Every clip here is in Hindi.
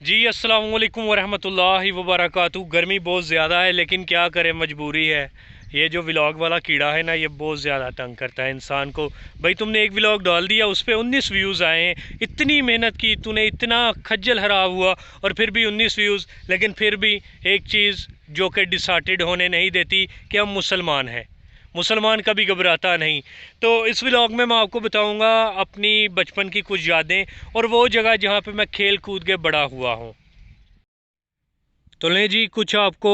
जी अस्सलाम वालेकुम वरहमतुल्लाहि वबरकातुहू। गर्मी बहुत ज़्यादा है लेकिन क्या करें, मजबूरी है। ये जो व्लॉग वाला कीड़ा है ना, ये बहुत ज़्यादा तंग करता है इंसान को। भाई तुमने एक व्लॉग डाल दिया, उस पर 19 व्यूज़ आए हैं। इतनी मेहनत की तूने, इतना खज्जल हराब हुआ और फिर भी 19 व्यूज़। लेकिन फिर भी एक चीज़ जो कि डिसाइडेड होने नहीं देती कि हम मुसलमान हैं। मुसलमान कभी घबराता नहीं। तो इस व्लॉग में मैं आपको बताऊंगा अपनी बचपन की कुछ यादें और वो जगह जहाँ पे मैं खेल कूद के बड़ा हुआ हूँ। तो लें जी, कुछ आपको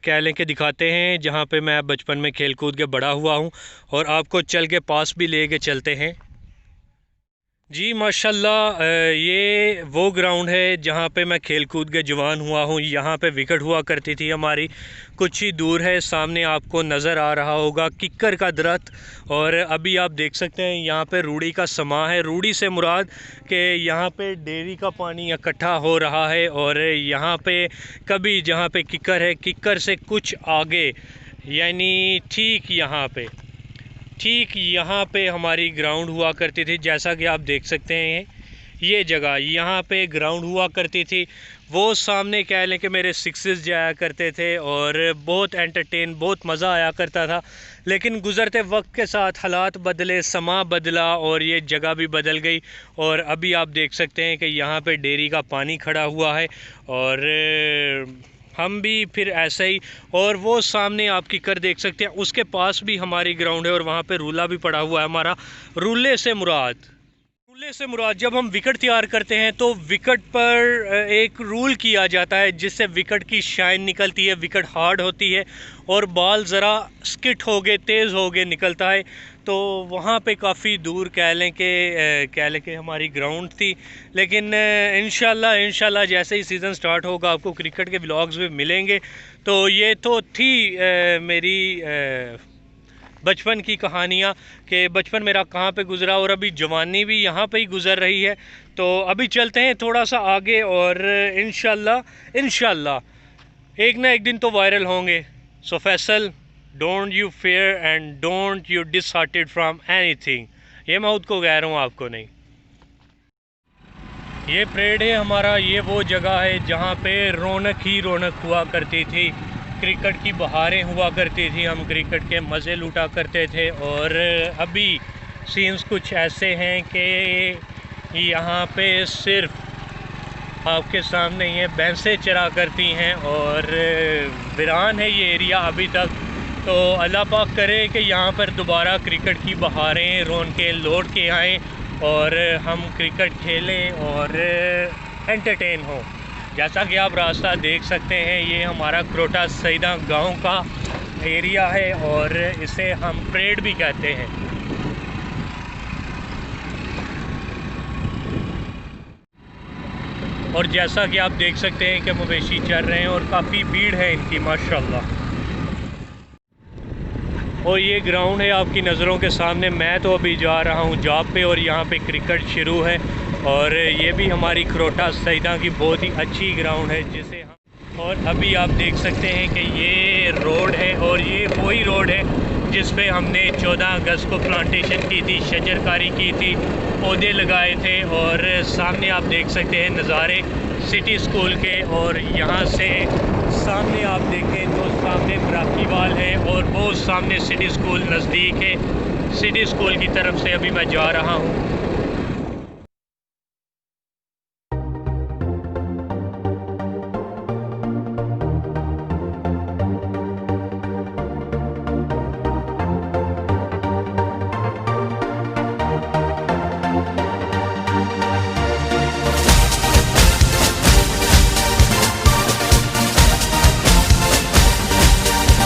कह लें कि दिखाते हैं जहाँ पे मैं बचपन में खेल कूद के बड़ा हुआ हूँ, और आपको चल के पास भी ले के चलते हैं। जी माशाल्लाह, ये वो ग्राउंड है जहाँ पे मैं खेल कूद के जवान हुआ हूँ। यहाँ पे विकेट हुआ करती थी हमारी। कुछ ही दूर है, सामने आपको नज़र आ रहा होगा किक्कर का दरख्त। और अभी आप देख सकते हैं यहाँ पे रूड़ी का समा है। रूड़ी से मुराद कि यहाँ पे डेयरी का पानी इकट्ठा हो रहा है। और यहाँ पे कभी जहाँ पे किक्कर है, किक्कर से कुछ आगे, यानी ठीक यहाँ पे हमारी ग्राउंड हुआ करती थी। जैसा कि आप देख सकते हैं, ये जगह यहाँ पे ग्राउंड हुआ करती थी। वो सामने कह लें कि मेरे सिक्सेस जाया करते थे और बहुत मज़ा आया करता था। लेकिन गुज़रते वक्त के साथ हालात बदले, समा बदला और ये जगह भी बदल गई। और अभी आप देख सकते हैं कि यहाँ पे डेयरी का पानी खड़ा हुआ है और हम भी फिर ऐसे ही। और वो सामने आप किक्कर देख सकते हैं, उसके पास भी हमारी ग्राउंड है और वहाँ पे रूला भी पड़ा हुआ है हमारा। रूले से मुराद जब हम विकेट तैयार करते हैं तो विकेट पर एक रूल किया जाता है जिससे विकेट की शाइन निकलती है, विकेट हार्ड होती है और बॉल ज़रा स्किट हो गए, तेज़ हो गए निकलता है। तो वहाँ पे काफ़ी दूर कह लें कि हमारी ग्राउंड थी। लेकिन इंशाल्लाह जैसे ही सीज़न स्टार्ट होगा आपको क्रिकेट के व्लॉग्स भी मिलेंगे। तो ये तो थी मेरी बचपन की कहानियाँ कि बचपन मेरा कहाँ पे गुज़रा और अभी जवानी भी यहाँ पे ही गुज़र रही है। तो अभी चलते हैं थोड़ा सा आगे और इंशाल्लाह एक ना एक दिन तो वायरल होंगे। So Faisal, don't you fear and don't you disheartened from anything. ये मैं खुद को कह रहा हूँ, आपको नहीं। ये परेड है हमारा, ये वो जगह है जहाँ पे रौनक ही रौनक हुआ करती थी। क्रिकेट की बहारें हुआ करती थी, हम क्रिकेट के मज़े लूटा करते थे। और अभी सीन्स कुछ ऐसे हैं कि यहाँ पे सिर्फ आपके सामने ये भैंसें चरा करती हैं और वीरान है ये एरिया अभी तक। तो अल्लाह पाक करे कि यहाँ पर दोबारा क्रिकेट की बहारें रौनकें लौट के आएँ और हम क्रिकेट खेलें और एंटरटेन हों। जैसा कि आप रास्ता देख सकते हैं, ये हमारा क्रोटा सईदा गांव का एरिया है और इसे हम परेड भी कहते हैं। और जैसा कि आप देख सकते हैं कि मवेशी चल रहे हैं और काफ़ी भीड़ है इनकी माशाल्लाह। और ये ग्राउंड है आपकी नज़रों के सामने। मैं तो अभी जा रहा हूँ जॉब पे और यहाँ पे क्रिकेट शुरू है। और ये भी हमारी क्रोटा सईदा की बहुत ही अच्छी ग्राउंड है जिसे हम, और अभी आप देख सकते हैं कि ये रोड है और ये वही रोड है जिस पे हमने 14 अगस्त को प्लांटेशन की थी, शजरकारी की थी, पौधे लगाए थे। और सामने आप देख सकते हैं नज़ारे सिटी स्कूल के। और यहाँ से सामने आप देखें तो सामने बराकीवाल है और वो सामने सिटी स्कूल नज़दीक है। सिटी स्कूल की तरफ से अभी मैं जा रहा हूँ।